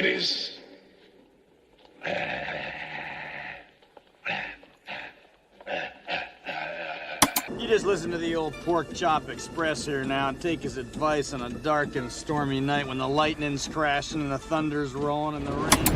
ladies. You just listen to the old Pork Chop Express here now and take his advice on a dark and stormy night when the lightning's crashing and the thunder's rolling and the rain's...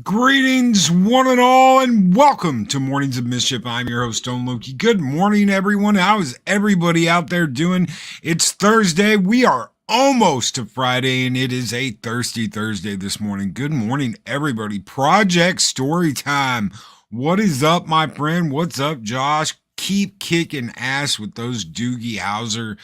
Greetings, one and all, and welcome to Mornings of Mischief. I'm your host, Stone Loki. Good morning, everyone. How is everybody out there doing? It's Thursday. We are almost to Friday, and it is a thirsty Thursday this morning. Good morning, everybody. Project Story Time. What is up, my friend? What's up, Josh? Keep kicking ass with those Doogie Elron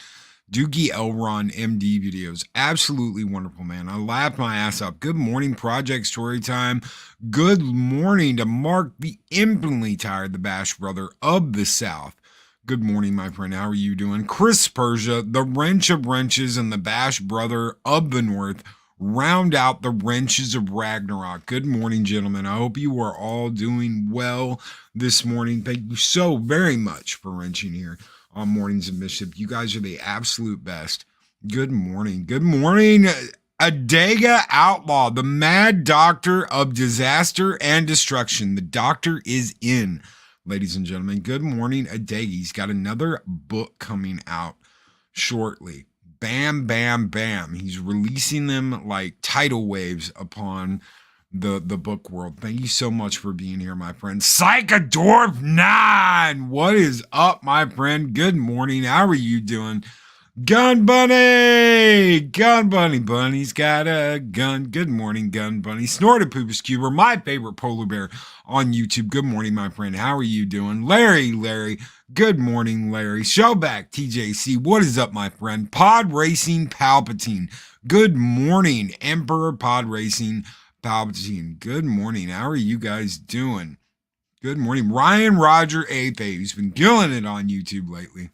MD videos. Absolutely wonderful, man. I laughed my ass off. Good morning, Project Storytime. Good morning to Mark, the infinitely tired, the Bash brother of the South. Good morning, my friend. How are you doing? Chris Persia, the wrench of wrenches, and the Bash brother of the North round out the wrenches of Ragnarok. Good morning, gentlemen. I hope you are all doing well this morning. Thank you so very much for wrenching here on Mornings of Mischief. You guys are the absolute best. Good morning. Good morning, Adega Outlaw, the mad doctor of disaster and destruction. The doctor is in, ladies and gentlemen. Good morning, Adega. He's got another book coming out shortly. Bam, bam, bam. He's releasing them like tidal waves upon the book world. Thank you so much for being here, my friend. Psychodorf 9. What is up, my friend? Good morning. How are you doing? Gun Bunny. Gun Bunny. Bunny's got a gun. Good morning, Gun Bunny. Snorted Poopus Cuber, my favorite polar bear on YouTube. Good morning, my friend. How are you doing? Larry. Good morning, Larry. Showback TJC. What is up, my friend? Pod Racing Palpatine. Good morning, Emperor Pod Racing Palpatine. Good morning. How are you guys doing? Good morning. Ryan Roger Ape, who's been killing it on YouTube lately.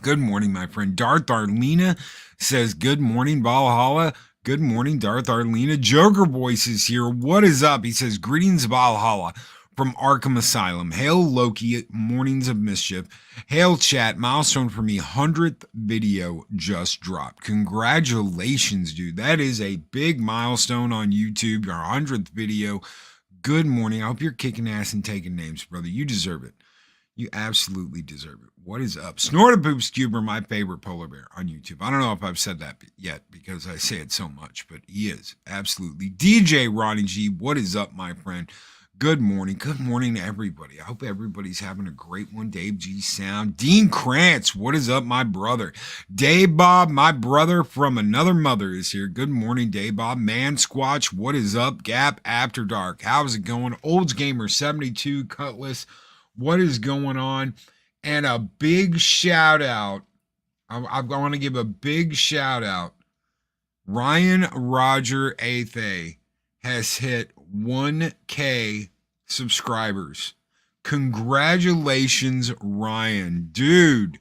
Good morning, my friend. Darth Arlena says, good morning, Valhalla. Good morning, Darth Arlena. Joker Voice is here. What is up? He says, greetings, Valhalla. from Arkham Asylum. Hail Loki, Mornings of Mischief. Hail chat, milestone for me, 100th video just dropped. Congratulations, dude. That is a big milestone on YouTube, your 100th video. Good morning. I hope you're kicking ass and taking names, brother. You deserve it. You absolutely deserve it. What is up? Snortaboops Cuber, my favorite polar bear on YouTube. I don't know if I've said that yet because I say it so much, but he is. Absolutely. DJ Ronnie G, what is up, my friend? Good morning. Good morning to everybody. I hope everybody's having a great one. Dave G Sound. Dean Krantz, what is up, my brother? Dave Bob, my brother from another mother is here. Good morning, Dave Bob. Man Squatch, what is up? Gap After Dark. How's it going? Olds Gamer 72, Cutlass. What is going on? And a big shout out. I want to give a big shout out. Ryan Roger Athe has hit 1K subscribers. Congratulations, Ryan. Dude,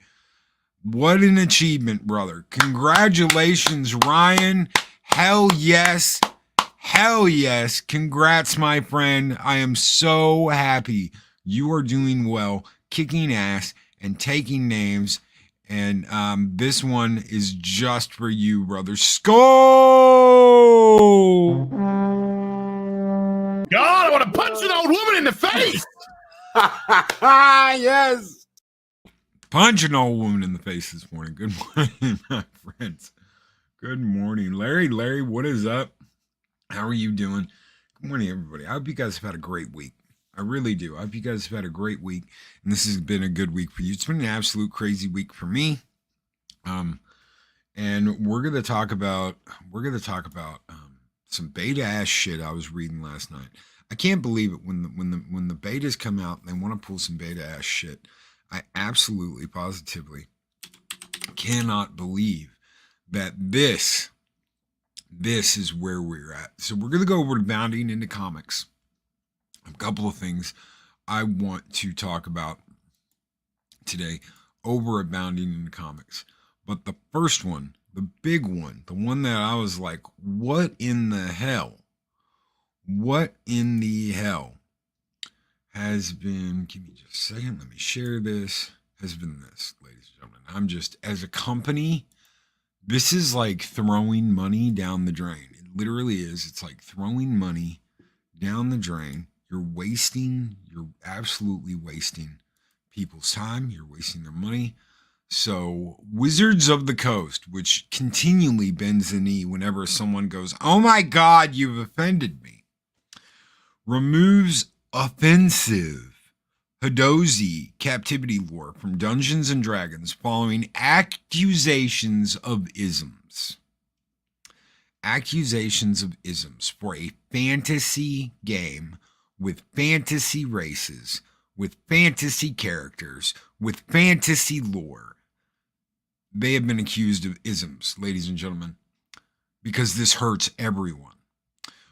what an achievement, brother. Congratulations, Ryan. Hell yes. Hell yes. Congrats, my friend. I am so happy. You are doing well, kicking ass, and taking names. And this one is just for you, brother. Skull! God, I want to punch an old woman in the face! Yes! Punch an old woman in the face this morning. Good morning, my friends. Good morning. Larry, what is up? How are you doing? Good morning, everybody. I hope you guys have had a great week. I really do. I hope you guys have had a great week, and this has been a good week for you. It's been an absolute crazy week for me. And we're gonna talk about some beta ass shit I was reading last night. I can't believe it when the betas come out and they want to pull some beta ass shit. I absolutely positively cannot believe that this is where we're at. So we're gonna go over to Bounding into Comics. A couple of things I want to talk about today over at Bounding into Comics. But the first one, the big one, the one that I was like, what in the hell? What in the hell has been, give me just a second, let me share this, has been this, ladies and gentlemen. I'm just, as a company, this is like throwing money down the drain. It literally is. It's like throwing money down the drain. You're absolutely wasting people's time. You're wasting their money. So Wizards of the Coast, which continually bends the knee whenever someone goes, oh my God, you've offended me, removes offensive Hadozi captivity lore from Dungeons and Dragons following accusations of isms. Accusations of isms for a fantasy game with fantasy races, with fantasy characters, with fantasy lore. They have been accused of isms, ladies and gentlemen, because this hurts everyone.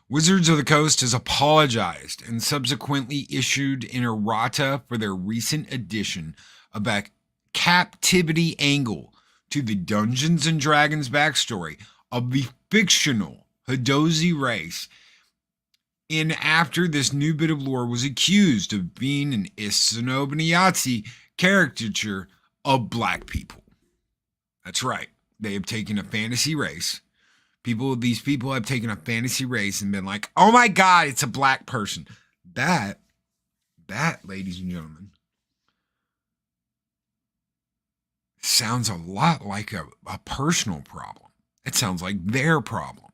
Wizards of the Coast has apologized and subsequently issued an errata for their recent addition of a captivity angle to the Dungeons and Dragons backstory of the fictional Hadozi race, and after this new bit of lore was accused of being an Isonobaniazi caricature of black people. That's right. They have taken a fantasy race. These people have taken a fantasy race and been like, oh my God, it's a black person. That, ladies and gentlemen, sounds a lot like a personal problem. It sounds like their problem.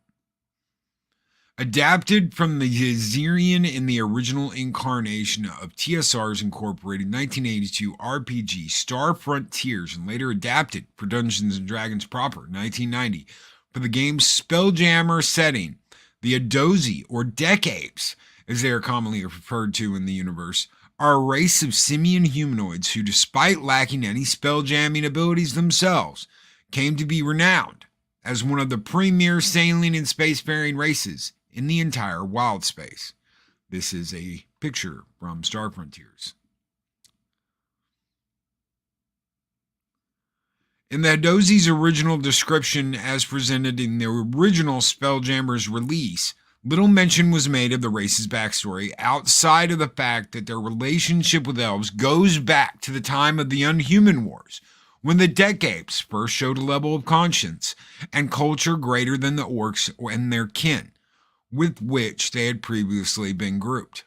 Adapted from the Yazirian in the original incarnation of TSR's Incorporated 1982 RPG Star Frontiers, and later adapted for Dungeons & Dragons proper 1990 for the game's Spelljammer setting, the Hadozi, or Deck Apes, as they are commonly referred to in the universe, are a race of simian humanoids who, despite lacking any spelljamming abilities themselves, came to be renowned as one of the premier sailing and spacefaring races in the entire wild space. This is a picture from Star Frontiers. In the Hadozi's original description as presented in the original Spelljammer's release, Little mention was made of the race's backstory outside of the fact that their relationship with elves goes back to the time of the Unhuman Wars, when the Deck Apes first showed a level of conscience and culture greater than the orcs and their kin, with which they had previously been grouped.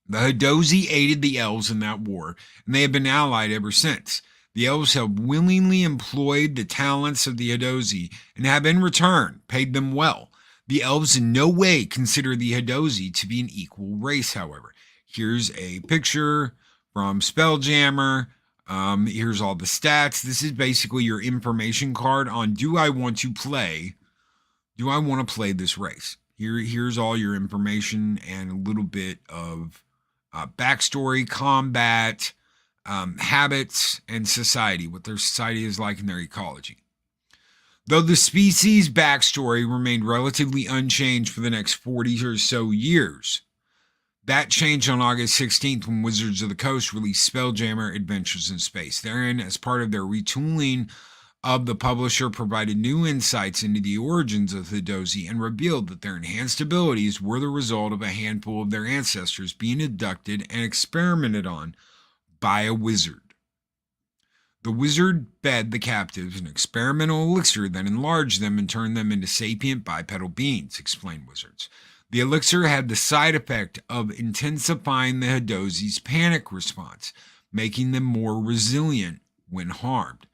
The Hadozi aided the elves in that war, and they have been allied ever since. The elves have willingly employed the talents of the Hadozi and have in return paid them well. The elves in no way consider the Hadozi to be an equal race, however. Here's a picture from Spelljammer. Here's all the stats. This is basically your information card on do I want to play this race? Here's all your information and a little bit of backstory, combat, habits, and society, what their society is like in their ecology. Though the species' backstory remained relatively unchanged for the next 40 or so years, that changed on August 16th when Wizards of the Coast released Spelljammer Adventures in Space. Therein, as part of their retooling of the publisher, provided new insights into the origins of the Hadozi and revealed that their enhanced abilities were the result of a handful of their ancestors being abducted and experimented on by a wizard. The wizard fed the captives an experimental elixir that enlarged them and turned them into sapient bipedal beings, explained Wizards. The elixir had the side effect of intensifying the Hadozi's panic response, making them more resilient when harmed.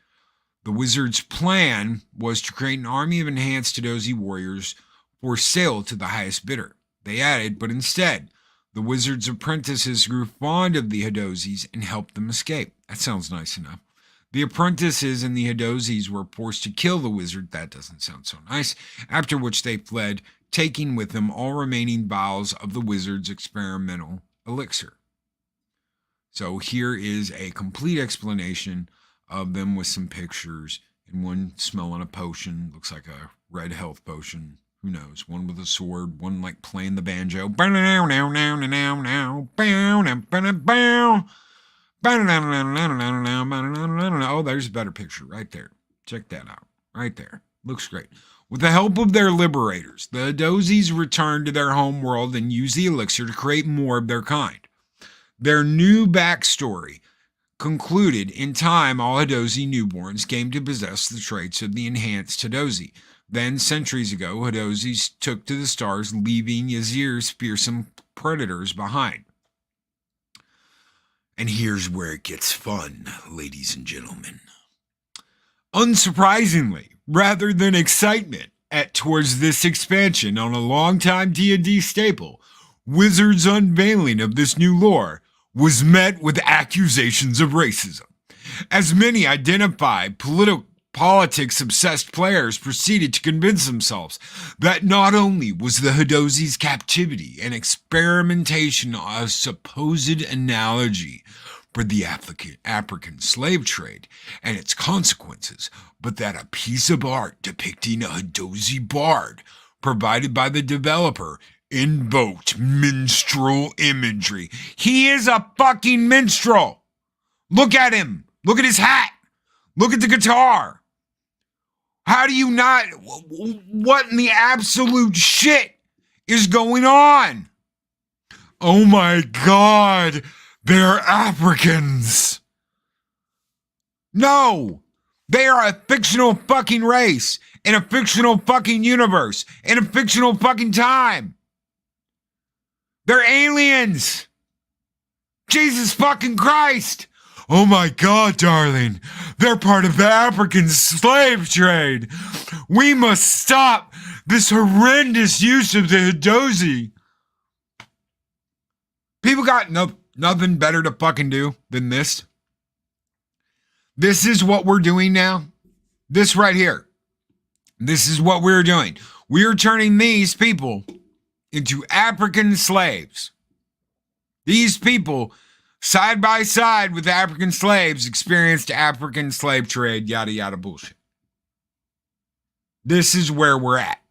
The wizard's plan was to create an army of enhanced Hadozi warriors for sale to the highest bidder. They added, but instead, the wizard's apprentices grew fond of the Hadozis and helped them escape. That sounds nice enough. The apprentices and the Hadozis were forced to kill the wizard. That doesn't sound so nice. After which they fled, taking with them all remaining vials of the wizard's experimental elixir. So here is a complete explanation of them with some pictures, and one smelling a potion. Looks like a red health potion. Who knows? One with a sword, one like playing the banjo. Oh, there's a better picture right there. Check that out. Right there. Looks great. With the help of their liberators, the Hadozis returned to their home world and used the elixir to create more of their kind. Their new backstory concluded in time all Hadozi newborns came to possess the traits of the enhanced Hadozi. Then, centuries ago, Hadozis took to the stars, leaving Yazir's fearsome predators behind. And here's where it gets fun, ladies and gentlemen. Unsurprisingly, rather than excitement towards this expansion on a longtime D&D staple, Wizards' unveiling of this new lore was met with accusations of racism, as many identified politics-obsessed players proceeded to convince themselves that not only was the Hadozi's captivity an experimentation on a supposed analogy for the African slave trade and its consequences, but that a piece of art depicting a Hadozi bard provided by the developer invoked minstrel imagery. He is a fucking minstrel. Look at him. Look at his hat. Look at the guitar. How do you not? What in the absolute shit is going on? Oh my God. They're Africans. No. They are a fictional fucking race in a fictional fucking universe in a fictional fucking time. They're aliens. Jesus fucking Christ. Oh my God, darling. They're part of the African slave trade. We must stop this horrendous use of the Hadozi. People got nothing better to fucking do than this. This is what we're doing now. This right here. This is what we're doing. We're turning these people into African slaves. These people, side by side with African slaves, experienced African slave trade, yada yada bullshit. This is where we're at.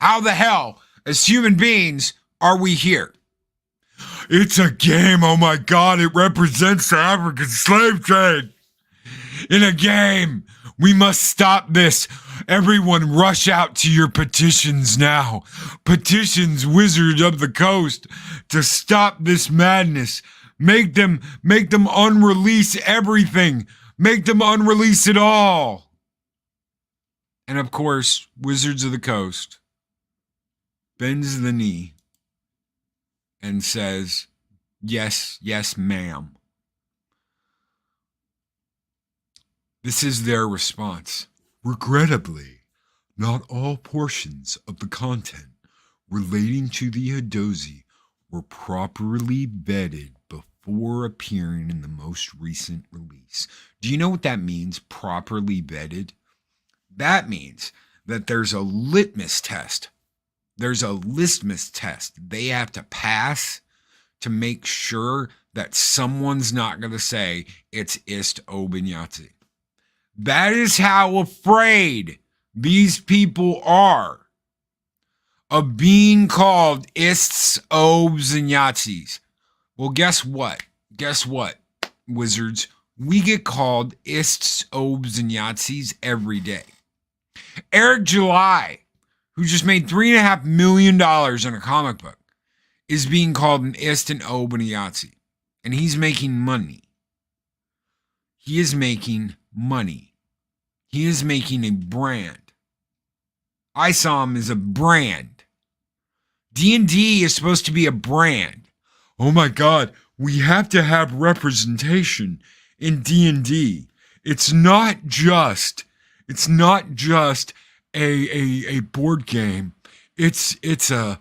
How the hell, as human beings, are we here? It's a game, oh my God, it represents the African slave trade. In a game, we must stop this. Everyone rush out to your petitions now. Petitions Wizard of the Coast to stop this madness. Make them unrelease everything. Make them unrelease it all. And of course, Wizards of the Coast bends the knee and says, yes, yes, ma'am. This is their response. Regrettably, not all portions of the content relating to the Hadozi were properly vetted before appearing in the most recent release. Do you know what that means, properly vetted? That means that there's a litmus test. There's a litmus test they have to pass to make sure that someone's not going to say it's Ist Obenyati. That is how afraid these people are of being called Ists, Obes, and Yahtzees. Well, guess what? Guess what, Wizards? We get called Ists, Obes, and Yahtzees every day. Eric July, who just made $3.5 million in a comic book, is being called an Ist, an Obe, and a Yahtzee. And he's making money. He is making money. He is making a brand. I saw him as a brand. D&D is supposed to be a brand. Oh my God, we have to have representation in D&D. It's not just a board game. It's a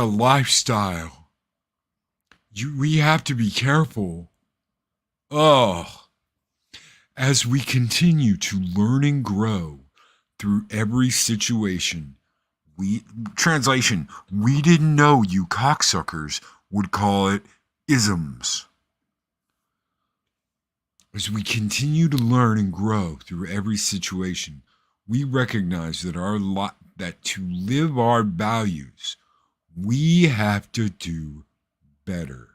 lifestyle. We have to be careful. Oh, as we continue to learn and grow through every situation, we didn't know you cocksuckers would call it isms. As we continue to learn and grow through every situation, we recognize that that to live our values, we have to do better.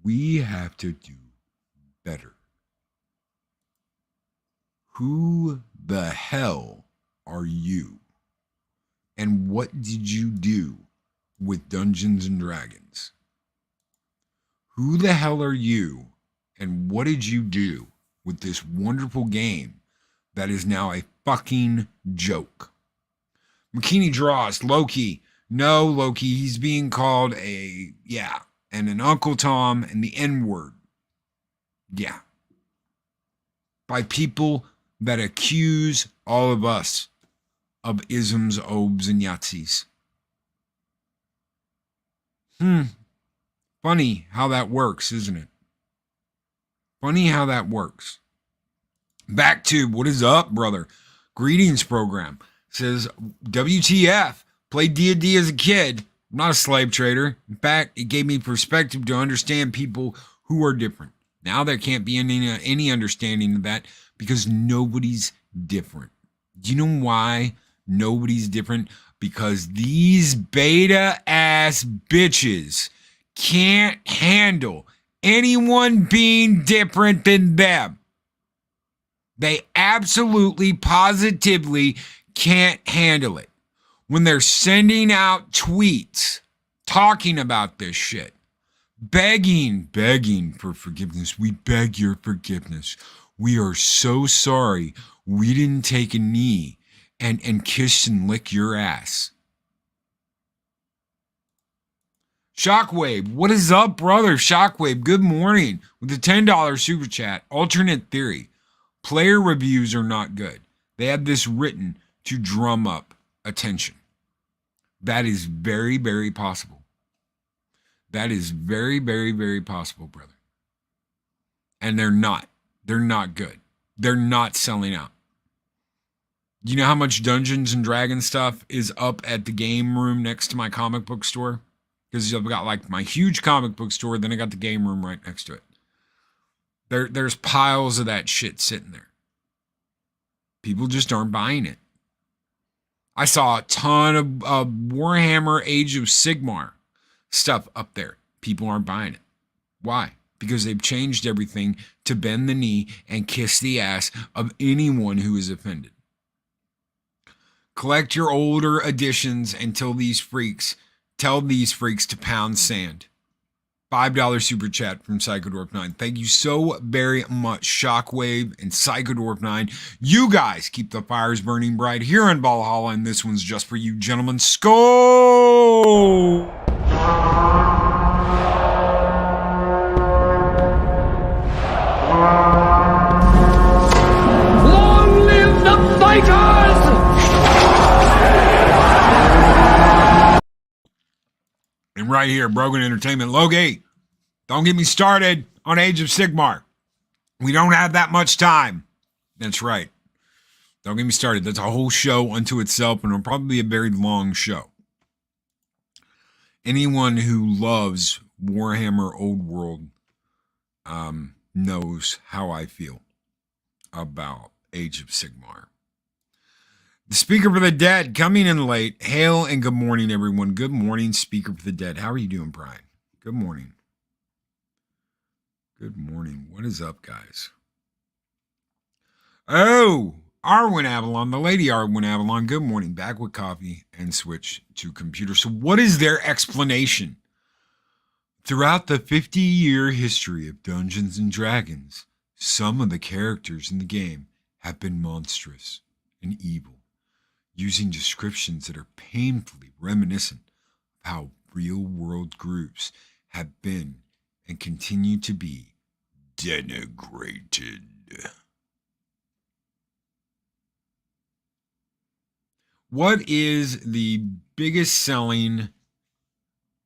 We have to do better. Who the hell are you? And what did you do with Dungeons and Dragons? Who the hell are you? And what did you do with this wonderful game that is now a fucking joke? McKinney draws Loki. No, Loki, he's being called and an Uncle Tom and the N-word. Yeah. By people that accuse all of us of isms, obes, and Yahtzees. Funny how that works, isn't it? Funny how that works. Back to what is up, brother? Greetings program. Says, WTF, played D&D as a kid. I'm not a slave trader. In fact, it gave me perspective to understand people who are different. Now there can't be any understanding of that because nobody's different. Do you know why nobody's different? Because these beta ass bitches can't handle anyone being different than them. They absolutely, positively can't handle it. When they're sending out tweets talking about this shit, begging for forgiveness. We beg your forgiveness. We are so sorry we didn't take a knee and kiss and lick your ass. Shockwave, what is up, brother? Shockwave, good morning. With the $10 super chat, alternate theory. Player reviews are not good. They have this written to drum up attention. That is very, very possible. That is very, very, very possible, brother. And they're not. They're not good. They're not selling out. You know how much Dungeons and Dragons stuff is up at the game room next to my comic book store? Because I've got like my huge comic book store, then I got the game room right next to it. There's piles of that shit sitting there. People just aren't buying it. I saw a ton of Warhammer Age of Sigmar stuff up there. People aren't buying it. Why? because they've changed everything to bend the knee and kiss the ass of anyone who is offended. Collect your older editions and tell these freaks to pound sand. $5 super chat from Psychodorf9. Thank you so very much, Shockwave and Psychodorf9. You guys keep the fires burning bright here in Valhalla, and this one's just for you, gentlemen. Skull! Long live the fighters! And right here, Brogan Entertainment. Loki, don't get me started on Age of Sigmar. We don't have that much time. That's right. Don't get me started. That's a whole show unto itself, and it'll probably be a very long show. Anyone who loves Warhammer Old World knows how I feel about Age of Sigmar. The Speaker for the Dead coming in late. Hail and good morning, everyone. Good morning, Speaker for the Dead. How are you doing, Brian? Good morning. Good morning. What is up, guys? Oh, Arwen Avalon, the lady Arwen Avalon. Good morning. Back with coffee and switch to computer. So what is their explanation? Throughout the 50-year history of Dungeons and Dragons, some of the characters in the game have been monstrous and evil, using descriptions that are painfully reminiscent of how real-world groups have been and continue to be denigrated. What is the biggest selling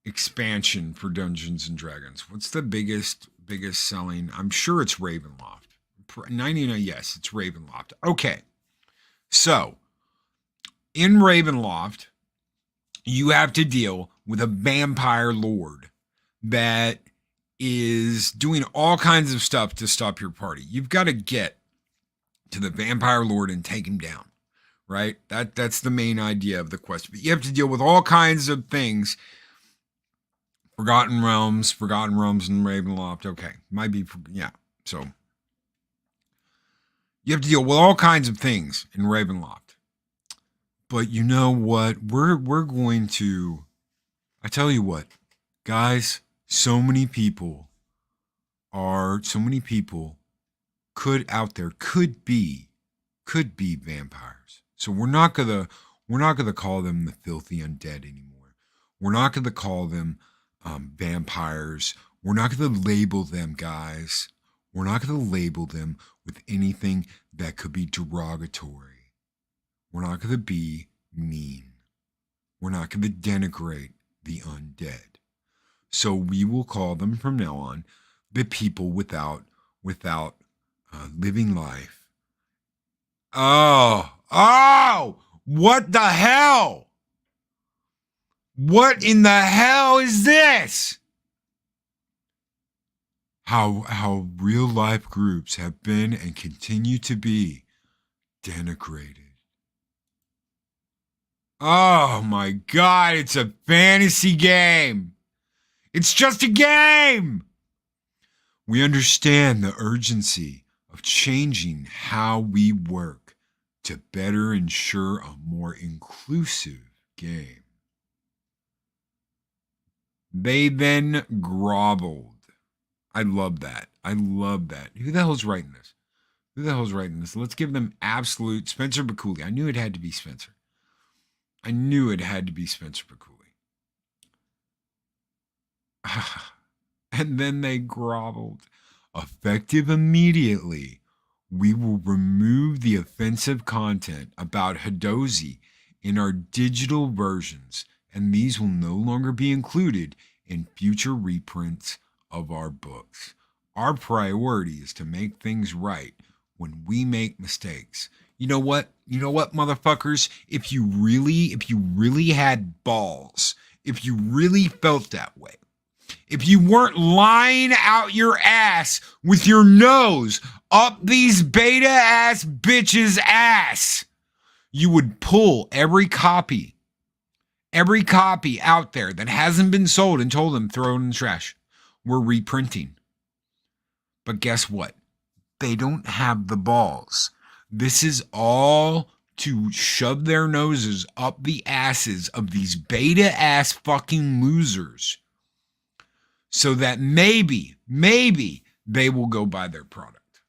expansion for Dungeons and Dragons? What's the biggest selling? I'm sure it's Ravenloft. 99, yes, it's Ravenloft. Okay, so in Ravenloft, you have to deal with a vampire lord that is doing all kinds of stuff to stop your party. You've got to get to the vampire lord and take him down, right? That's the main idea of the quest. But you have to deal with all kinds of things. Forgotten Realms in Ravenloft. Okay, might be, yeah. So you have to deal with all kinds of things in Ravenloft. But you know what? We're going to, I tell you what, guys, so many people could be vampires. So we're not gonna call them the filthy undead anymore. We're not gonna call them vampires. We're not gonna label them, guys. We're not gonna label them with anything that could be derogatory. We're not going to be mean. We're not going to denigrate the undead. So we will call them from now on the people without living life. Oh, what the hell? What in the hell is this? How real life groups have been and continue to be denigrated. Oh my God, it's a fantasy game. It's just a game. We understand the urgency of changing how we work to better ensure a more inclusive game. They then groveled. I love that. Who the hell's writing this? Let's give them absolute Spencer Bakuli. I knew it had to be Spencer Bakuli. And then they groveled. Effective immediately, we will remove the offensive content about Hadozi in our digital versions, and these will no longer be included in future reprints of our books. Our priority is to make things right when we make mistakes. You know what, motherfuckers? If you really had balls, if you really felt that way, if you weren't lying out your ass with your nose up these beta ass bitches' ass, you would pull every copy out there that hasn't been sold and told them throw it in the trash. We're reprinting. But guess what? They don't have the balls. This is all to shove their noses up the asses of these beta ass fucking losers so that maybe they will go buy their product.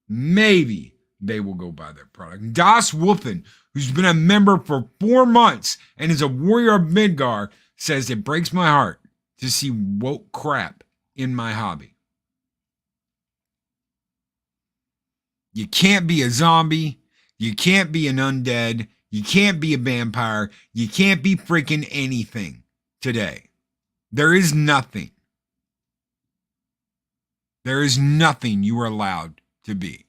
Maybe they will go buy their product. Das Wolfen, who's been a member for 4 months and is a warrior of Midgar, says it breaks my heart to see woke crap in my hobby. You can't be a zombie. You can't be an undead. You can't be a vampire. You can't be freaking anything today. There is nothing. There is nothing you are allowed to be.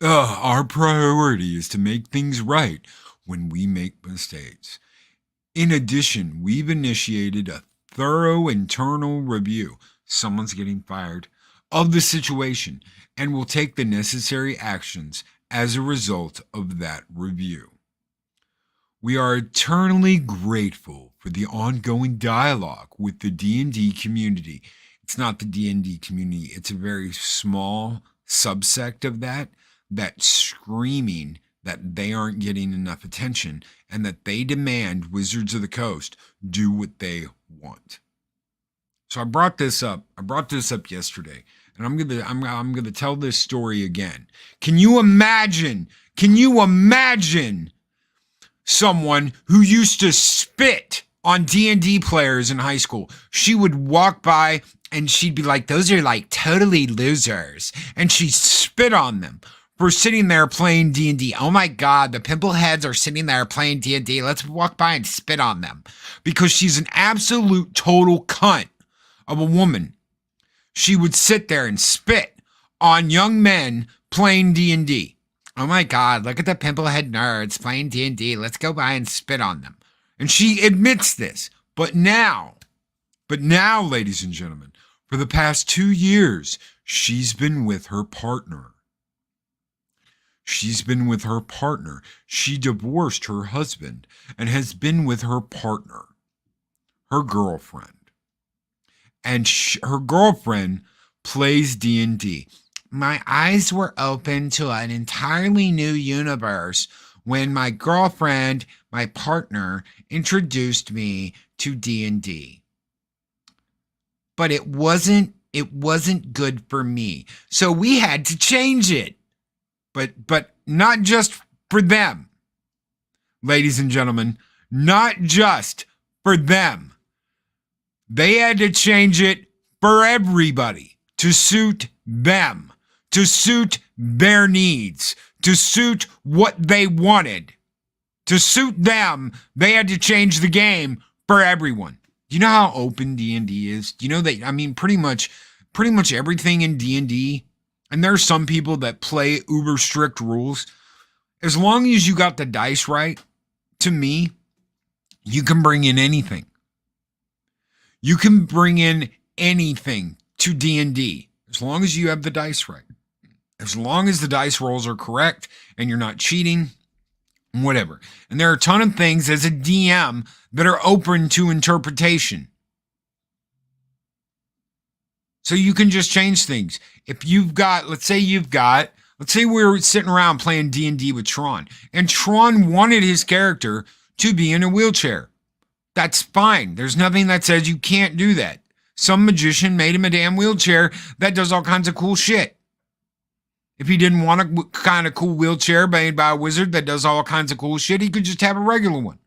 Our priority is to make things right when we make mistakes. In addition, we've initiated a thorough internal review. Someone's getting fired. Of the situation, and will take the necessary actions as a result of that review. We are eternally grateful for the ongoing dialogue with the D&D community. It's not the D&D community, it's a very small subsect of that's screaming that they aren't getting enough attention and that they demand Wizards of the Coast do what they want. So I brought this up yesterday, and I'm gonna tell this story again. Can you imagine someone who used to spit on D&D players in high school? She would walk by and she'd be like, "Those are like totally losers," and she'd spit on them for sitting there playing D&D. Oh my God, the pimple heads are sitting there playing D&D. Let's walk by and spit on them, because she's an absolute total cunt of a woman. She would sit there and spit on young men playing D&D. Oh my God, look at the pimplehead nerds playing D&D. Let's go by and spit on them. And she admits this. But now, ladies and gentlemen, for the past 2 years, she's been with her partner. She divorced her husband and has been with her partner, her girlfriend. And her girlfriend plays D&D. My eyes were open to an entirely new universe when my girlfriend, my partner, introduced me to D&D. But it wasn't good for me. So we had to change it. But not just for them. Ladies and gentlemen, not just for them. They had to change it for everybody to suit them, to suit their needs, to suit what they wanted. To suit them, they had to change the game for everyone. Do you know how open D&D is? Do you know that, I mean, pretty much everything in D&D, and there are some people that play uber strict rules. As long as you got the dice right, to me, you can bring in anything. You can bring in anything to D&D as long as you have the dice right. As long as the dice rolls are correct and you're not cheating, whatever. And there are a ton of things as a DM that are open to interpretation. So you can just change things. If you've got, let's say we're sitting around playing D&D with Tron, and Tron wanted his character to be in a wheelchair. That's fine. There's nothing that says you can't do that. Some magician made him a damn wheelchair that does all kinds of cool shit. If he didn't want a kind of cool wheelchair made by a wizard that does all kinds of cool shit, he could just have a regular one.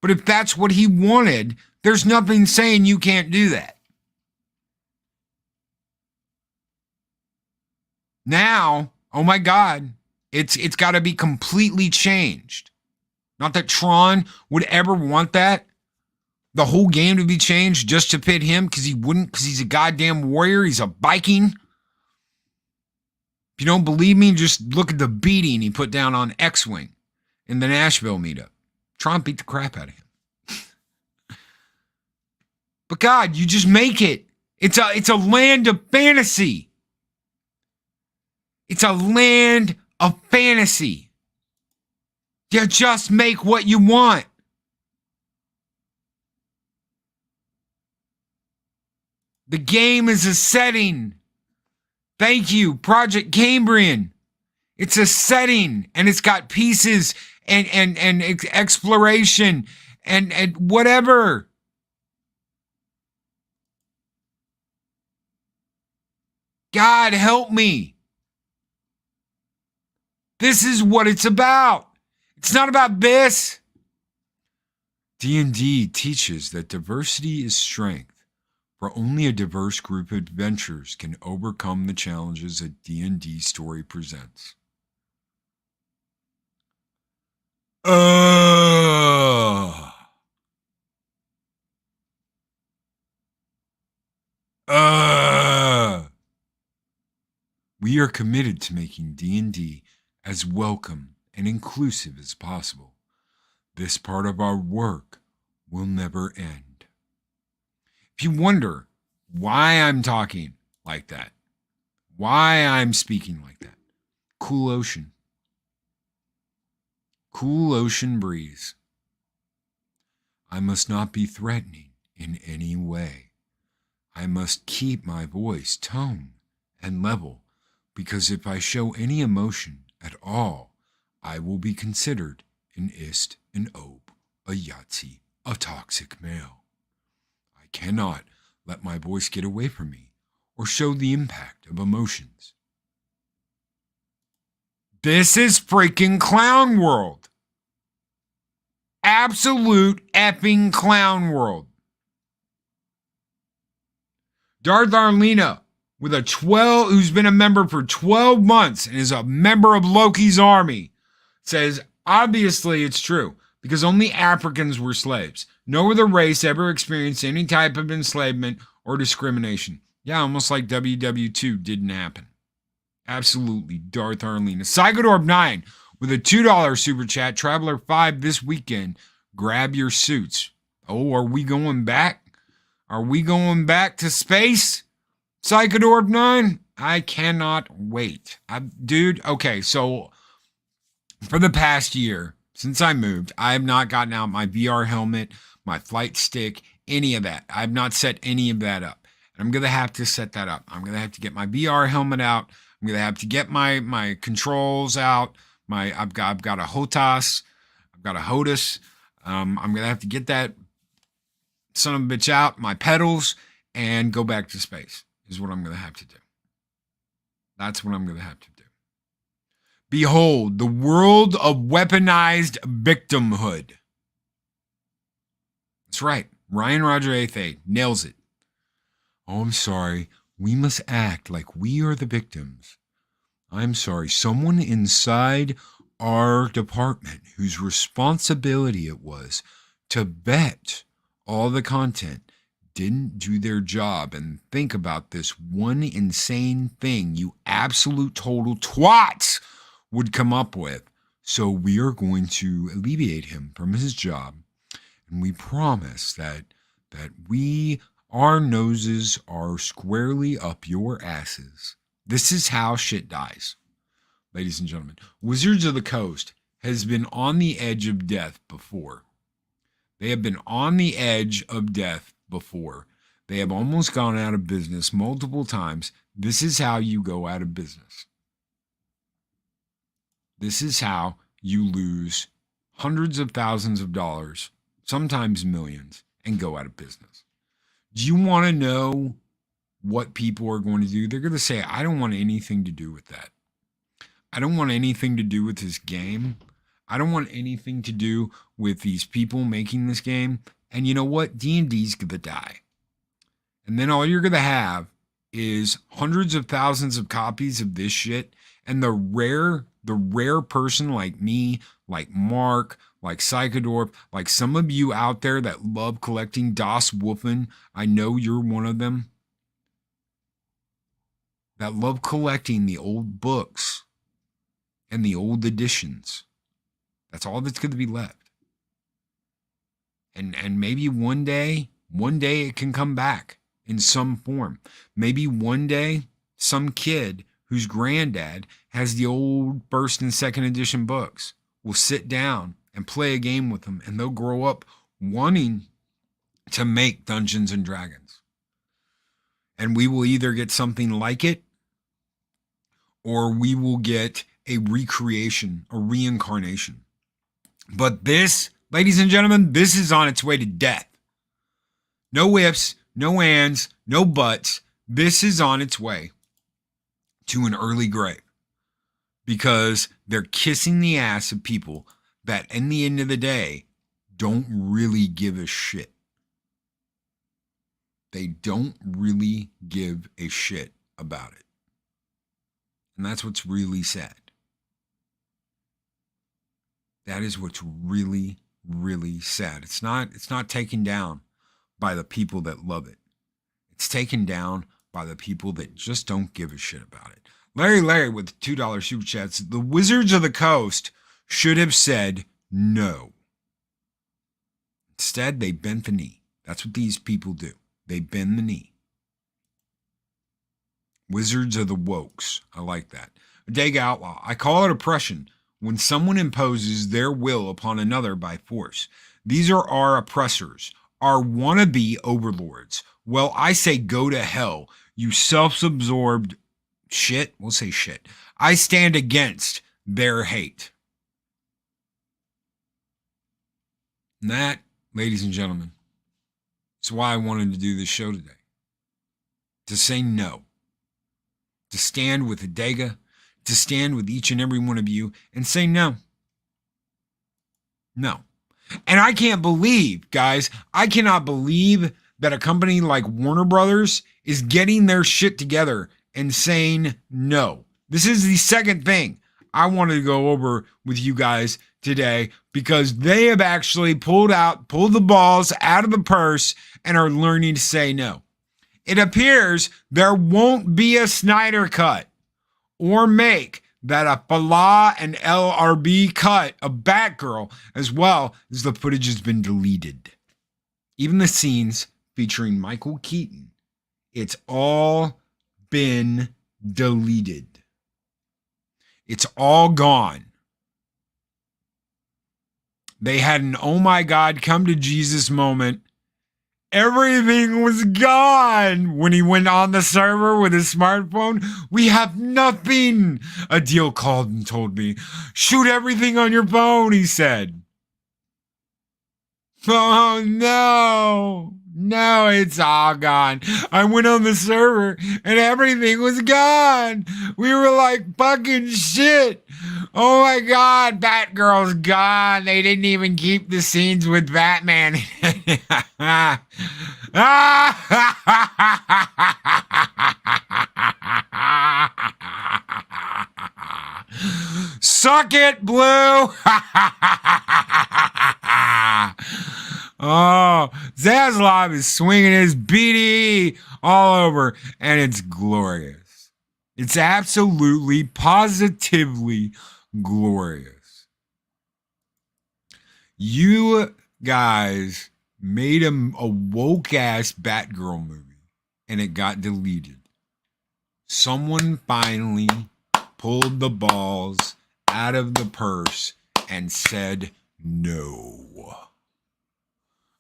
But if that's what he wanted, there's nothing saying you can't do that. Now, oh my God, it's got to be completely changed. Not that Tron would ever want that. The whole game to be changed just to fit him, because he wouldn't, because he's a goddamn warrior. He's a Viking. If you don't believe me, just look at the beating he put down on X-Wing in the Nashville meetup. Tron beat the crap out of him. But God, you just make it. It's a land of fantasy. It's a land of fantasy. You just make what you want. The game is a setting. Thank you, Project Cambrian. It's a setting, and it's got pieces and exploration and whatever. God help me. This is what it's about. It's not about this. D&D teaches that diversity is strength, for only a diverse group of adventurers can overcome the challenges a D&D story presents. We are committed to making D&D as welcome and inclusive as possible. This part of our work will never end. If you wonder why I'm talking like that, why I'm speaking like that, cool ocean. Cool ocean breeze. I must not be threatening in any way. I must keep my voice tone and level, because if I show any emotion at all, I will be considered an ist, an ope, a Yahtzee, a toxic male. I cannot let my voice get away from me or show the impact of emotions. This is freaking Clown World. Absolute effing Clown World. Darth Arlena, with who's been a member for 12 months and is a member of Loki's army, says, obviously it's true, because only Africans were slaves. No other race ever experienced any type of enslavement or discrimination. Yeah, almost like WW2 didn't happen. Absolutely, Darth Arlena. Psychodorb9 with a $2 super chat. Traveler 5 this weekend. Grab your suits. Oh, are we going back? Are we going back to space? Psychodorb9? I cannot wait. Dude, okay, so for the past year, since I moved, I have not gotten out my VR helmet, my flight stick, any of that. I have not set any of that up. And I'm going to have to set that up. I'm going to have to get my VR helmet out. I'm going to have to get my controls out. I've got a HOTAS. I've got a HOTAS. I'm going to have to get that son of a bitch out, my pedals, and go back to space is what I'm going to have to do. That's what I'm going to have to do. Behold, the world of weaponized victimhood. That's right. Ryan Roger 8th nails it. Oh, I'm sorry. We must act like we are the victims. I'm sorry. Someone inside our department whose responsibility it was to vet all the content didn't do their job. And think about this one insane thing you absolute total twats would come up with. So we are going to alleviate him from his job. And we promise that our noses are squarely up your asses. This is how shit dies. Ladies and gentlemen, Wizards of the Coast has been on the edge of death before. They have been on the edge of death before. They have almost gone out of business multiple times. This is how you go out of business. This is how you lose hundreds of thousands of dollars, sometimes millions, and go out of business. Do you want to know what people are going to do? They're going to say, I don't want anything to do with that. I don't want anything to do with this game. I don't want anything to do with these people making this game. And you know what? D&D's going to die. And then all you're going to have is hundreds of thousands of copies of this shit. And the rare person like me, like Mark, like Psychodorp, like some of you out there that love collecting Das Wolfen, I know you're one of them, that love collecting the old books and the old editions. That's all that's going to be left. And maybe one day it can come back in some form. Maybe one day some kid whose granddad has the old first and second edition books will sit down and play a game with them, and they'll grow up wanting to make Dungeons and Dragons. And we will either get something like it, or we will get a recreation, a reincarnation. But this, ladies and gentlemen, this is on its way to death. No ifs, no ands, no buts. This is on its way to an early grave, because they're kissing the ass of people that, in the end of the day, don't really give a shit. They don't really give a shit about it. And that's what's really sad. That is what's really, really sad. It's not taken down by the people that love it. It's taken down by the people that just don't give a shit about it. Larry with $2 super chats. The Wizards of the Coast should have said no. Instead, they bent the knee. That's what these people do. They bend the knee. Wizards of the Wokes. I like that. Bodega Outlaw. I call it oppression when someone imposes their will upon another by force. These are our oppressors, our wannabe overlords. Well, I say go to hell, you self-absorbed shit. We'll say shit. I stand against their hate. And that, ladies and gentlemen, is why I wanted to do this show today. To say no. To stand with Adega, to stand with each and every one of you and say no. No. And I can't believe, guys, I cannot believe that a company like Warner Brothers is getting their shit together and saying no. This is the second thing I wanted to go over with you guys today, because they have actually pulled the balls out of the purse and are learning to say no. It appears there won't be a Snyder cut or make that a Falah and LRB cut of Batgirl, as well as the footage has been deleted. Even the scenes featuring Michael Keaton, it's all been deleted. It's all gone. They had an oh my God, come to Jesus moment. Everything was gone when he went on the server with his smartphone. We have nothing. Adil called and told me, shoot everything on your phone, he said. Oh no. No, it's all gone. I went on the server and everything was gone. We were like fucking shit. Oh my God, Batgirl's gone. They didn't even keep the scenes with Batman. Suck it, Blue. Oh, Zaslav is swinging his BDE all over, and it's glorious. It's absolutely, positively glorious. You guys made a woke-ass Batgirl movie, and it got deleted. Someone finally pulled the balls out of the purse and said no.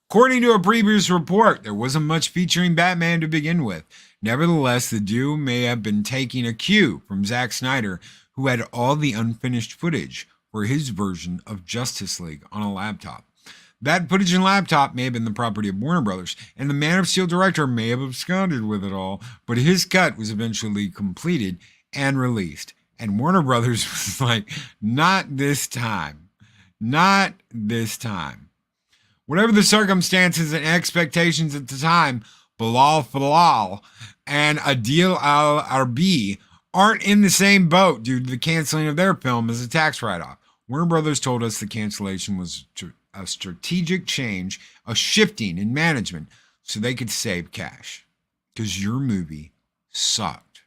According to a previous report, there wasn't much featuring Batman to begin with. Nevertheless, the duo may have been taking a cue from Zack Snyder, who had all the unfinished footage for his version of Justice League on a laptop. That footage and laptop may have been the property of Warner Brothers, and the Man of Steel director may have absconded with it all, but his cut was eventually completed and released. And Warner Brothers was like, not this time. Not this time. Whatever the circumstances and expectations at the time, Bilal Falal and Adil Al-Arbi aren't in the same boat due to the canceling of their film as a tax write-off. Warner Brothers told us the cancellation was a strategic change, a shifting in management, so they could save cash. Because your movie sucked.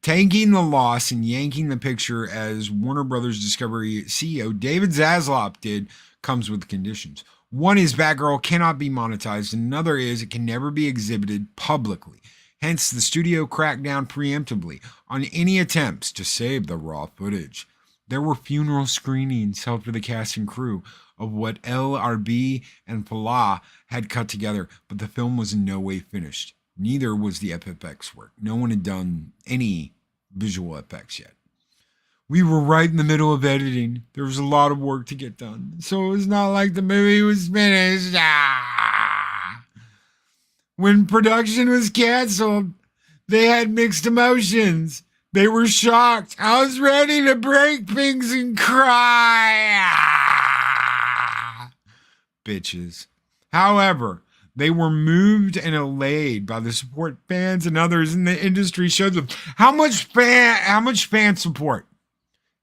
Taking the loss and yanking the picture, as Warner Brothers Discovery CEO David Zaslav did, comes with conditions. One is Batgirl cannot be monetized, and another is it can never be exhibited publicly. Hence, the studio cracked down preemptively on any attempts to save the raw footage. There were funeral screenings held for the cast and crew of what LRB and Falah had cut together, but the film was in no way finished. Neither was the FFX work. No one had done any visual effects yet. We were right in the middle of editing. There was a lot of work to get done. So it was not like the movie was finished. When production was canceled, they had mixed emotions. They were shocked. I was ready to break things and cry. Bitches. However, they were moved and elated by the support fans and others in the industry showed them. How much fan support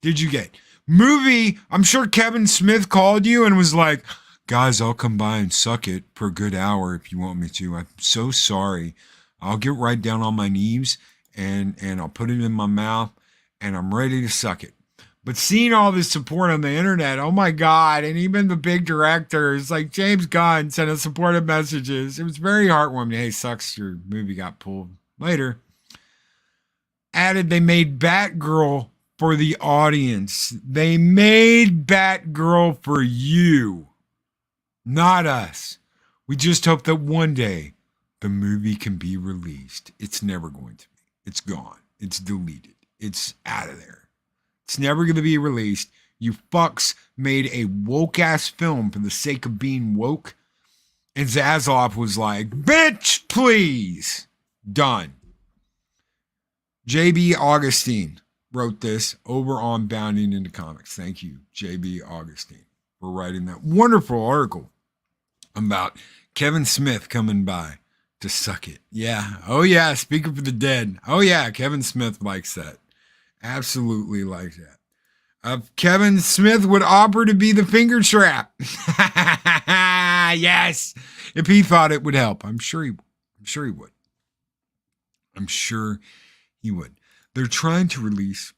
did you get? Movie, I'm sure Kevin Smith called you and was like, guys, I'll come by and suck it for a good hour if you want me to. I'm so sorry. I'll get right down on my knees and I'll put it in my mouth and I'm ready to suck it. But seeing all this support on the internet, oh my God, and even the big directors like James Gunn sent us supportive messages. It was very heartwarming. Hey, sucks your movie got pulled. Later, added they made Batgirl for the audience. They made Batgirl for you, not us. We just hope that one day the movie can be released. It's never going to be. It's gone. It's deleted. It's out of there. It's never going to be released. You fucks made a woke-ass film for the sake of being woke. And Zaslav was like, bitch, please. Done. J.B. Augustine wrote this over on Bounding into Comics. Thank you, J.B. Augustine, for writing that wonderful article about Kevin Smith coming by to suck it. Yeah. Oh, yeah. Speaking for the dead. Oh, yeah. Kevin Smith likes that. Absolutely like that. Kevin Smith would offer to be the finger trap. Yes. If he thought it would help. I'm sure he would. I'm sure he would. They're trying to release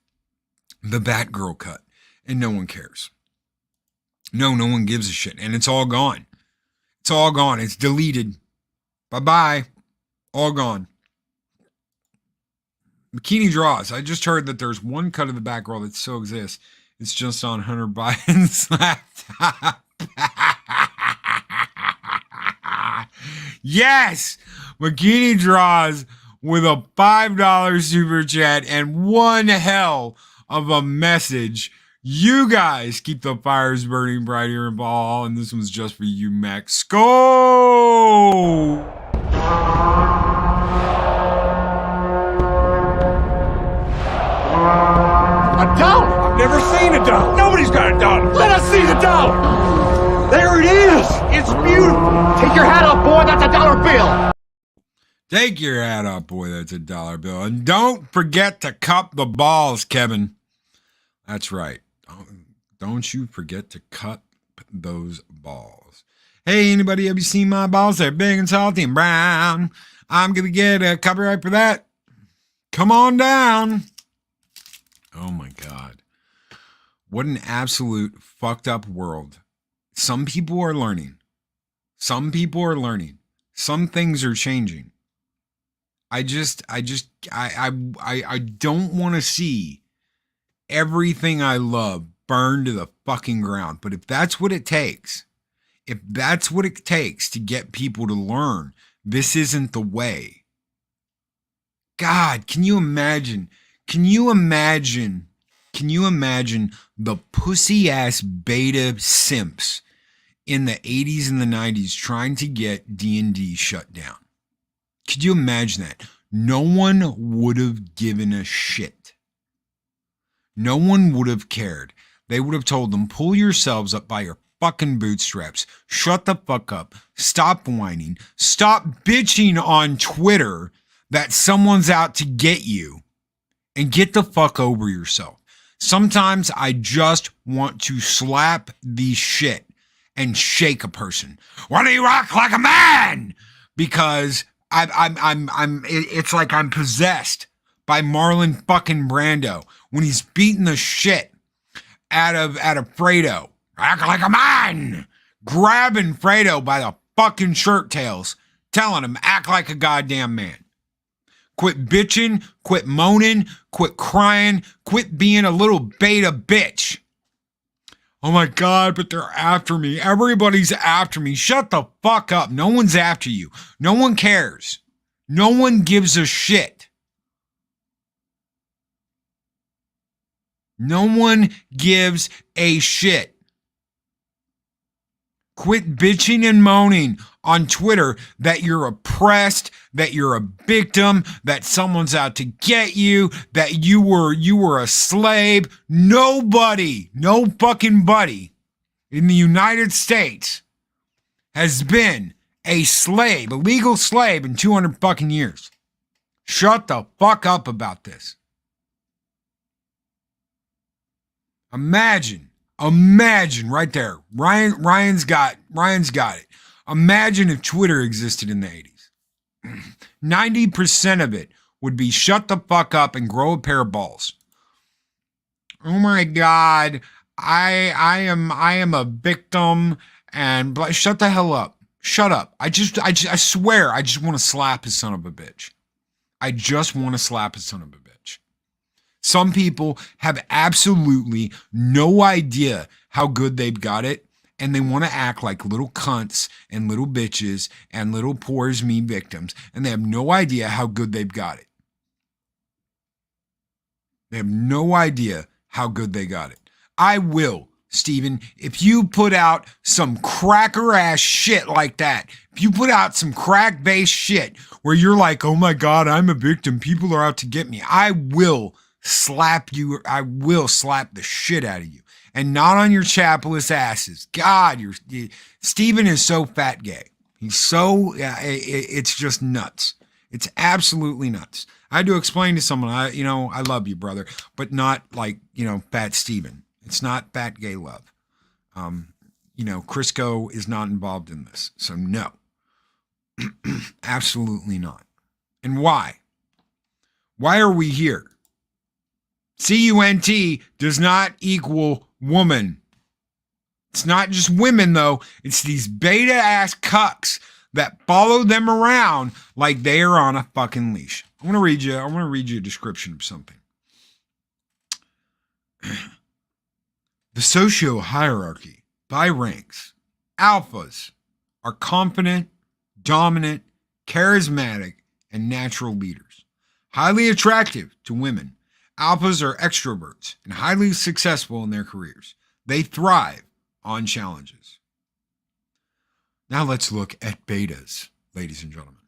the Batgirl cut and no one cares. No one gives a shit. And it's all gone. It's all gone. It's deleted. Bye-bye. All gone. Bikini Draws. I just heard that there's one cut of the Batgirl that still exists. It's just on Hunter Biden's laptop. Yes! Bikini Draws with a $5 super chat and one hell of a message. You guys keep the fires burning bright here in Ball, and this one's just for you, Max. Go! A dollar? I've never seen a dollar. Nobody's got a dollar. Let us see the dollar. There it is. It's beautiful. Take your hat off, boy. That's a dollar bill. Take your hat off, boy. That's a dollar bill. And don't forget to cup the balls, Kevin. That's right. Don't you forget to cut those balls. Hey, anybody, have you seen my balls? They're big and salty and brown. I'm going to get a copyright for that. Come on down. Oh my God. What an absolute fucked up world. Some people are learning. Some things are changing. I don't want to see everything I love burned to the fucking ground. But if that's what it takes to get people to learn this isn't the way. God, can you imagine the pussy ass beta simps in the 80s and the 90s trying to get D&D shut down? Could you imagine that? No one would have given a shit. No one would have cared. They would have told them, pull yourselves up by your fucking bootstraps. Shut the fuck up. Stop whining. Stop bitching on Twitter that someone's out to get you. And get the fuck over yourself. Sometimes I just want to slap the shit and shake a person. Why do you rock like a man? Because it's like I'm possessed by Marlon fucking Brando when he's beating the shit out of Fredo. Act like a man. Grabbing Fredo by the fucking shirt tails, telling him act like a goddamn man. Quit bitching, quit moaning, quit crying, quit being a little beta bitch. Oh my God, but they're after me. Everybody's after me. Shut the fuck up. No one's after you. No one cares. No one gives a shit. No one gives a shit. Quit bitching and moaning on Twitter that you're oppressed, that you're a victim, that someone's out to get you, that you were a slave. Nobody, no fucking buddy in the United States has been a slave, a legal slave in 200 fucking years. Shut the fuck up about this. Imagine right there. Ryan's got it. Imagine if Twitter existed in the 80s. 90% of it would be shut the fuck up and grow a pair of balls. Oh my God, I am a victim and shut the hell up. Shut up. I swear I just want to slap his son of a bitch. I just want to slap his son of a bitch. Some people have absolutely no idea how good they've got it, and they want to act like little cunts and little bitches and little poor as me victims, and they have no idea how good they've got it. They have no idea how good they got it. I will, Steven, if you put out some cracker ass shit like that, if you put out some crack based shit where you're like, oh my God, I'm a victim, people are out to get me, I will slap you. I will slap the shit out of you. And not on your chapless asses. God, Steven is so fat gay. He's so, it's just nuts. It's absolutely nuts. I had to explain to someone, I love you, brother, but not like, fat Steven. It's not fat gay love. Crisco is not involved in this. So no, absolutely not. And why? Why are we here? CUNT does not equal woman. It's not just women, though. It's these beta-ass cucks that follow them around like they are on a fucking leash. I want to read you a description of something. The socio-hierarchy by ranks. Alphas are confident, dominant, charismatic, and natural leaders. Highly attractive to women. Alphas are extroverts and highly successful in their careers. They thrive on challenges. Now let's look at betas, ladies and gentlemen.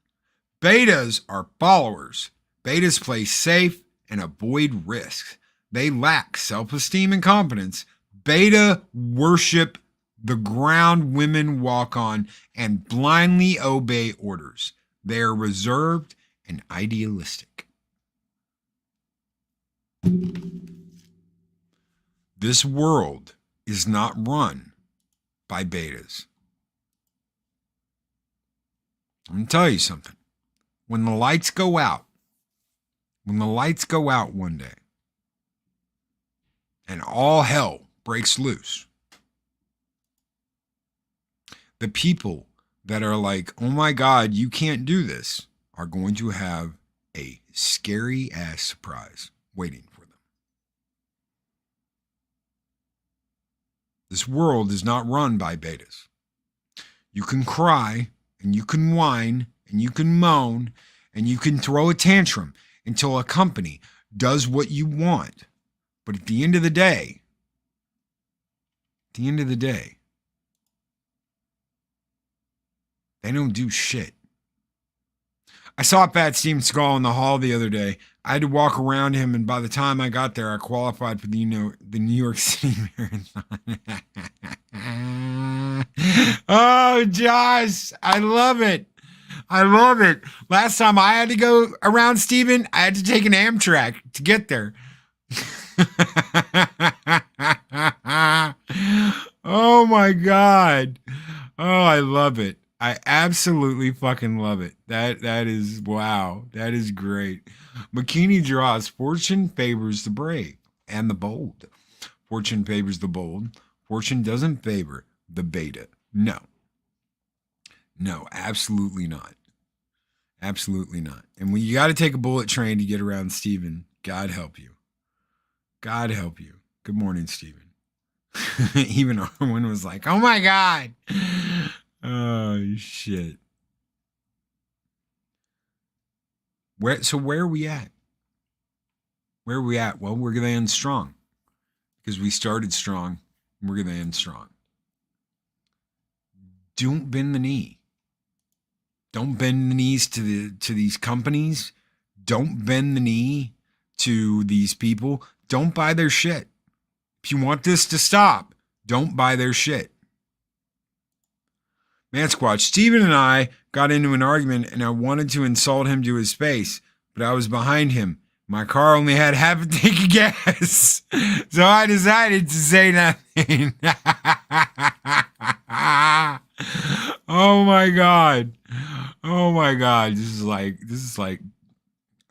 Betas are followers. Betas play safe and avoid risks. They lack self-esteem and confidence. Beta worship the ground women walk on and blindly obey orders. They are reserved and idealistic. This world is not run by betas. I'm going to tell you something. When the lights go out one day, and all hell breaks loose, the people that are like, oh my God, you can't do this, are going to have a scary ass surprise waiting for them. This world is not run by betas. You can cry and you can whine and you can moan and you can throw a tantrum until a company does what you want. But at the end of the day, they don't do shit. I saw Fat Steven Skull in the hall the other day. I had to walk around him, and by the time I got there, I qualified for the New York City Marathon. Oh, Josh, I love it. Last time I had to go around Steven, I had to take an Amtrak to get there. Oh, my God. Oh, I love it. I absolutely fucking love it. That is, wow. That is great. McKinney draws, fortune favors the brave and the bold. Fortune favors the bold. Fortune doesn't favor the beta. No, absolutely not. Absolutely not. And when you got to take a bullet train to get around Steven, God help you. God help you. Good morning, Steven. Even Arwen was like, oh my God. Oh, shit. Where are we at? Where are we at? Well, we're going to end strong because we started strong. And we're going to end strong. Don't bend the knee. Don't bend the knees to these companies. Don't bend the knee to these people. Don't buy their shit. If you want this to stop, don't buy their shit. Man Squatch, Steven and I got into an argument and I wanted to insult him to his face, but I was behind him. My car only had half a tank of gas, so I decided to say nothing. Oh my God. Oh my God. This is like,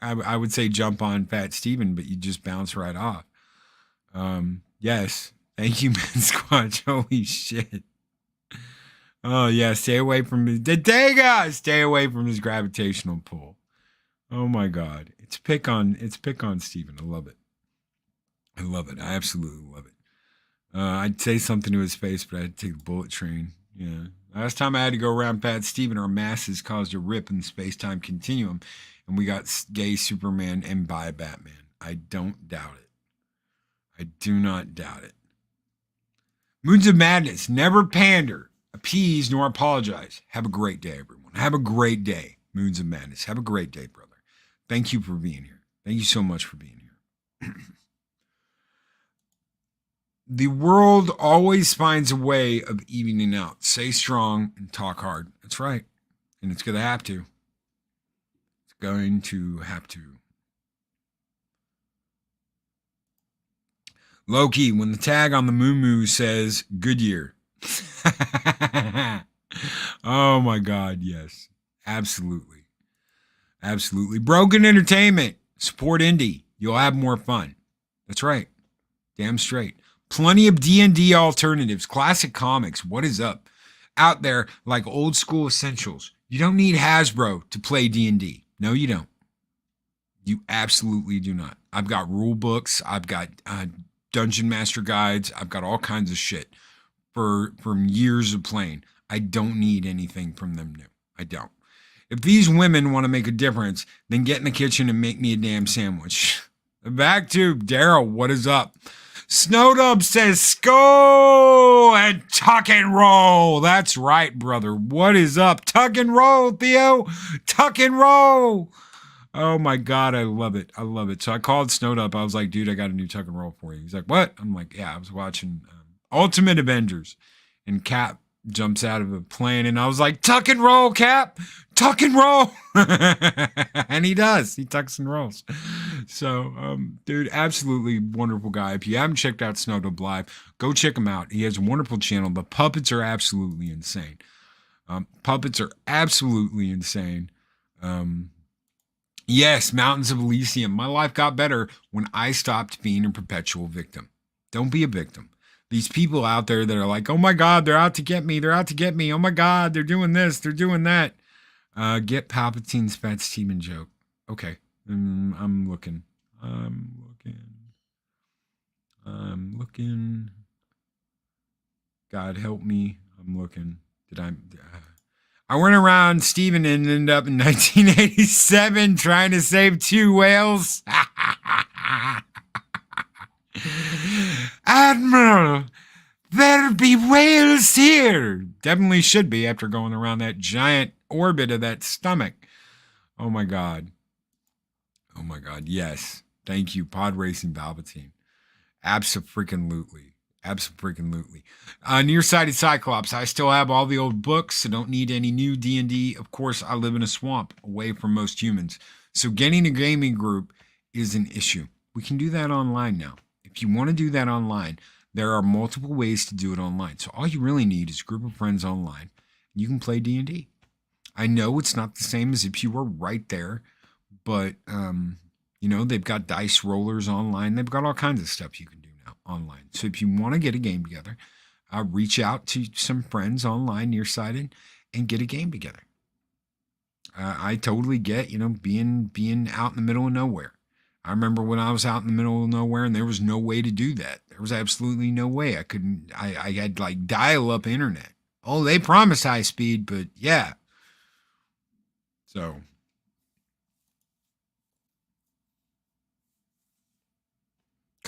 I would say jump on Fat Steven, but you just bounce right off. Yes. Thank you, Man Squatch. Holy shit. Oh yeah, stay away from his Dega! Stay away from his gravitational pull. Oh my God. It's pick on Steven. I love it. I love it. I absolutely love it. I'd say something to his face, but I had to take the bullet train. Yeah. Last time I had to go around Fat Steven, our masses caused a rip in the space-time continuum, and we got gay Superman and bi Batman. I don't doubt it. I do not doubt it. Moods of Madness. Never pander, appease, nor apologize. Have a great day, everyone. Have a great day. Moods of Madness. Have a great day, brother. Thank you for being here. Thank you so much for being here. The world always finds a way of evening out. Stay strong and talk hard. That's right. And it's going to have to. It's going to have to. Loki, when the tag on the moo says Goodyear. Oh my God, yes. Absolutely. Absolutely. Broken Entertainment. Support indie. You'll have more fun. That's right. Damn straight. Plenty of D&D alternatives. Classic comics. What is up? Out there like old school essentials. You don't need Hasbro to play D&D. No, you don't. You absolutely do not. I've got rule books. I've got Dungeon Master guides. I've got all kinds of shit from years of playing. I don't need anything from them new. I don't. If these women want to make a difference, then get in the kitchen and make me a damn sandwich. Back to Daryl. What is up? Snowdub says, "Skull and tuck and roll." That's right, brother. What is up? Tuck and roll, Theo. Tuck and roll. Oh my God, I love it. I love it. So I called Snowdub. I was like, dude, I got a new tuck and roll for you. He's like, what? I'm like, yeah, I was watching Ultimate Avengers, and Cap jumps out of a plane, and I was like, tuck and roll, Cap. Tuck and roll. And he does. He tucks and rolls. So, dude, absolutely wonderful guy. If you haven't checked out Snowdub Live, go check him out. He has a wonderful channel. The puppets are absolutely insane. Puppets are absolutely insane. Yes, Mountains of Elysium. My life got better when I stopped being a perpetual victim. Don't be a victim. These people out there that are like, oh my God, they're out to get me. They're out to get me. Oh my God, they're doing this. They're doing that. Get Palpatine's Fat Steven joke. Okay. I'm looking. God help me. I'm looking. I went around Steven and ended up in 1987 trying to save 2 whales. Admiral, there be whales here. Definitely should be after going around that giant orbit of that stomach. Oh my God. Oh my God. Yes. Thank you, Pod Racing Palpatine. Abso-freaking-lutely. Abso-freaking-lutely. Nearsighted Cyclops. I still have all the old books, so don't need any new D&D. Of course, I live in a swamp away from most humans. So getting a gaming group is an issue. We can do that online now. If you want to do that online, there are multiple ways to do it online. So all you really need is a group of friends online. You can play D&D. I know it's not the same as if you were right there, but, you know, they've got dice rollers online. They've got all kinds of stuff you can do now online. So if you want to get a game together, reach out to some friends online nearsighted and get a game together. I totally get, you know, being out in the middle of nowhere. I remember when I was out in the middle of nowhere and there was no way to do that. There was absolutely no way. I had like dial-up internet. Oh, they promised high speed, but yeah. So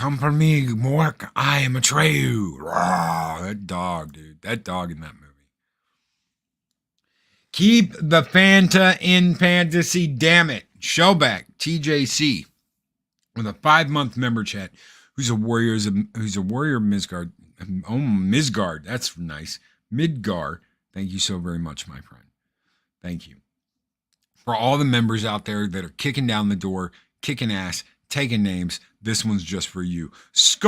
Come for me, Mork. I am Atreyu. Rawr, that dog, dude. That dog in that movie. Keep the Fanta in fantasy, damn it. Shellback, TJC, with a 5-month member chat. Who's a warrior Midgard. Oh, Midgard. That's nice. Midgar. Thank you so very much, my friend. Thank you. For all the members out there that are kicking down the door, kicking ass, taking names, this one's just for you. Skull!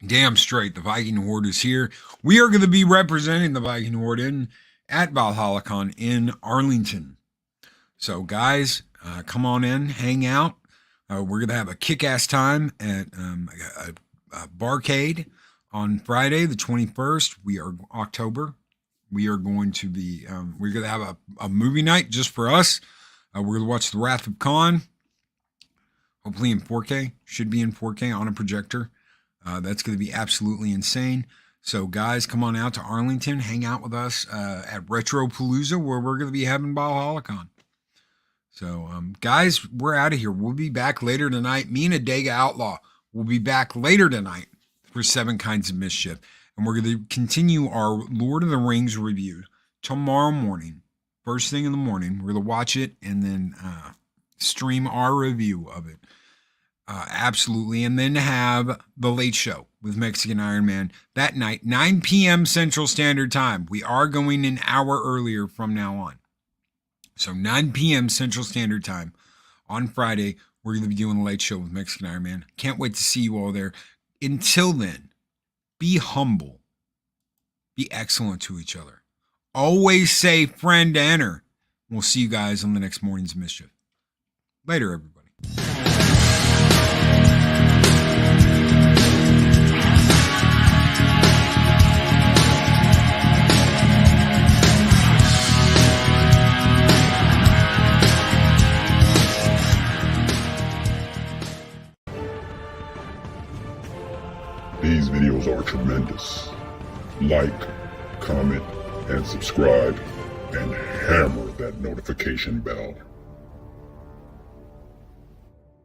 Damn straight, the Viking Horde is here. We are going to be representing the Viking Horde at ValhallaCon in Arlington. So, guys, come on in, hang out. We're going to have a kick-ass time at a barcade on Friday, the 21st. October. We are going to be, we're going to have a movie night just for us. We're going to watch The Wrath of Khan. Hopefully in 4K. Should be in 4K on a projector. That's going to be absolutely insane. So, guys, come on out to Arlington. Hang out with us at Retropalooza, where we're going to be having ValhallaCon. So, guys, we're out of here. We'll be back later tonight. Me and Adega Outlaw will be back later tonight for 7 Kinds of Mischief. And we're going to continue our Lord of the Rings review tomorrow morning. First thing in the morning. We're going to watch it and then stream our review of it. Absolutely. And then have the Late Show with Mexican Iron Man that night, 9 p.m. Central Standard Time. We are going an hour earlier from now on. So 9 p.m. Central Standard Time on Friday, we're going to be doing the Late Show with Mexican Iron Man. Can't wait to see you all there. Until then, be humble. Be excellent to each other. Always say friend to enter. We'll see you guys on the next Mornings of Mischief. Later, everybody. These videos are tremendous. Like, comment, and subscribe, and hammer that notification bell.